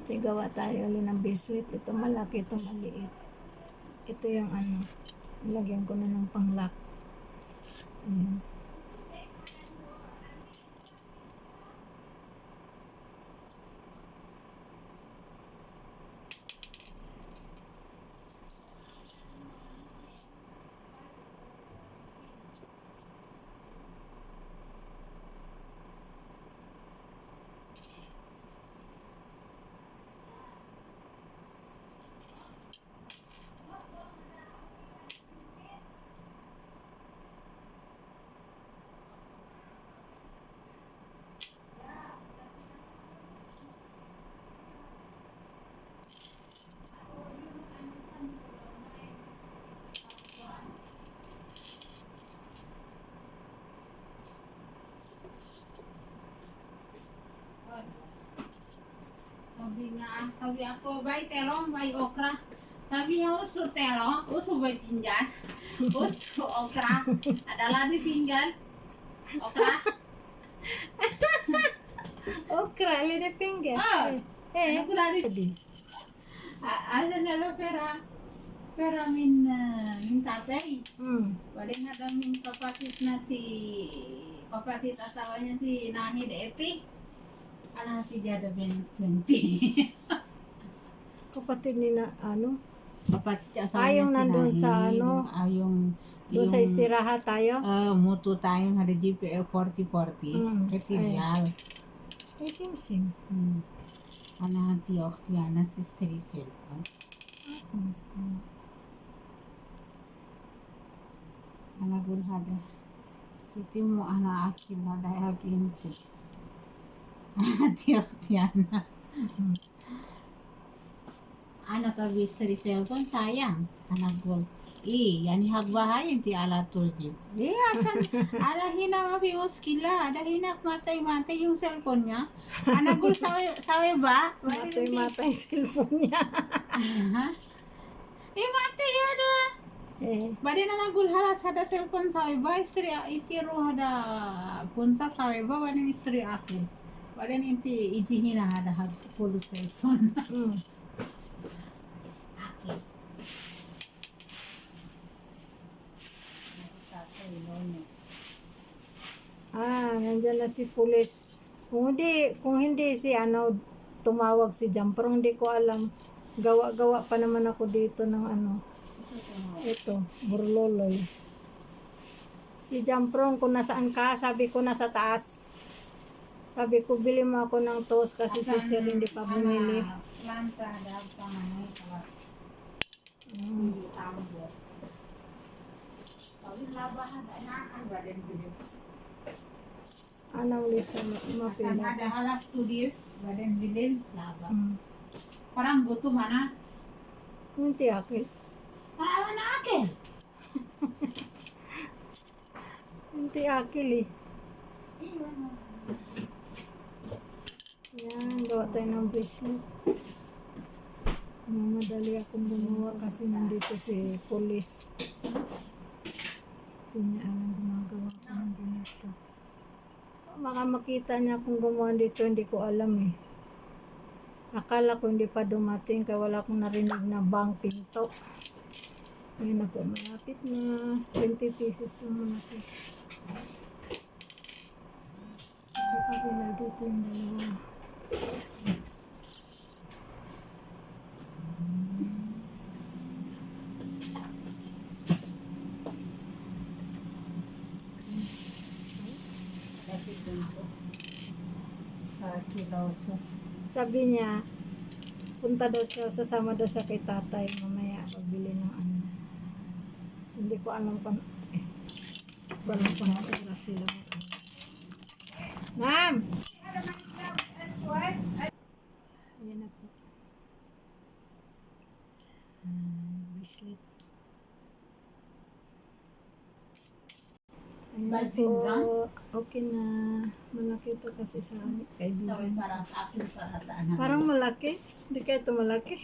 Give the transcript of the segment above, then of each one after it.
Tigawa tayo ulit ng biscuit. Ito malaki, ito maliit. Ito yung ano, lagyan ko na ng panglock. Ayan. Sabi ako, bay terong, bay okra. Sabi niya, uso terong, uso bay pinggan, uso okra. Adalah di pinggan, okra. Okra, lede pinggir. Oh, Eh, aku lari. tadi. Ada nalo pera min tatay. Paling ada min papatit nasi, papatit asawanya si Nahi Depi. Ala si dia ada 20. Kapatid ni na, ano? Papatit asawanya Ayong si nandun Nahi. sa ano? Doon sa istirahat tayo? Mutu tayong ada GPE 40-40. Etilal. Eh, sim-sim. Ana hati oktiana si istri cellphone. Ana gulhada. Suti mo ana akil hada yakin tu. Hati oktiana. Ana tabi istri cellphone sayang. Ana gul. Yani hagbahayin ti ala tuldi. Asan ala hina nga muskila, ada hina matay yung cellphone niya. Anagul sawe ba? Matay-matay cellphone niya. Matay ada. Bade na nagul halas ada cellphone sawe ba istri itiro ada punsap sawe ba bade istri aku. Bade inti iji hina ada hag pulu cellphone. Nandiyan na si pulis. Kung hindi si ano, tumawag si Jumper, hindi ko alam. Gawa-gawa pa naman ako dito ng ano. Ito, burloloy. Si Jumper, kung nasaan ka, sabi ko nasa taas. Sabi ko, bili mo ako ng toast kasi si Sir hindi pa bumili. Lansa ada panganay kawas. Anong lisa Asan mapila? ada halas studios badan bilil laba. Parang gusto mana? Hindi akil. Awan na akin. Hindi akil eh. Yan, gawa tayo ng biscuit. Madali akong gumawa kasi nandito si pulis. Hindi niya alam gumagawa ko ng ganito. Baka makita niya kung gumawa dito, hindi ko alam eh. Akala ko hindi pa dumating kaya wala akong narinig na bang pinto. Ngayon na po, malapit na. 20 pieces lang malapit. Sa kabila dito yung dalawa. Sa kiloso. Sabi niya, punta daw siya, sasama daw siya kay tatay mamaya pagbili ng ano. Hindi ko alam kung walang oras sila. Ma'am! Ayan na po. Bracelet. Ayan na po. Okay na. Malaki ito kasi sa kaibigan. Parang malaki. Hindi kaya ito malaki.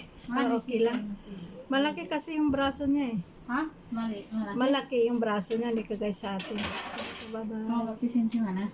Okay lang. Malaki kasi yung braso niya eh. Ha? Malaki. Malaki yung braso niya. Hindi kagaya sa atin. Bye-bye. Mau papisin di mana?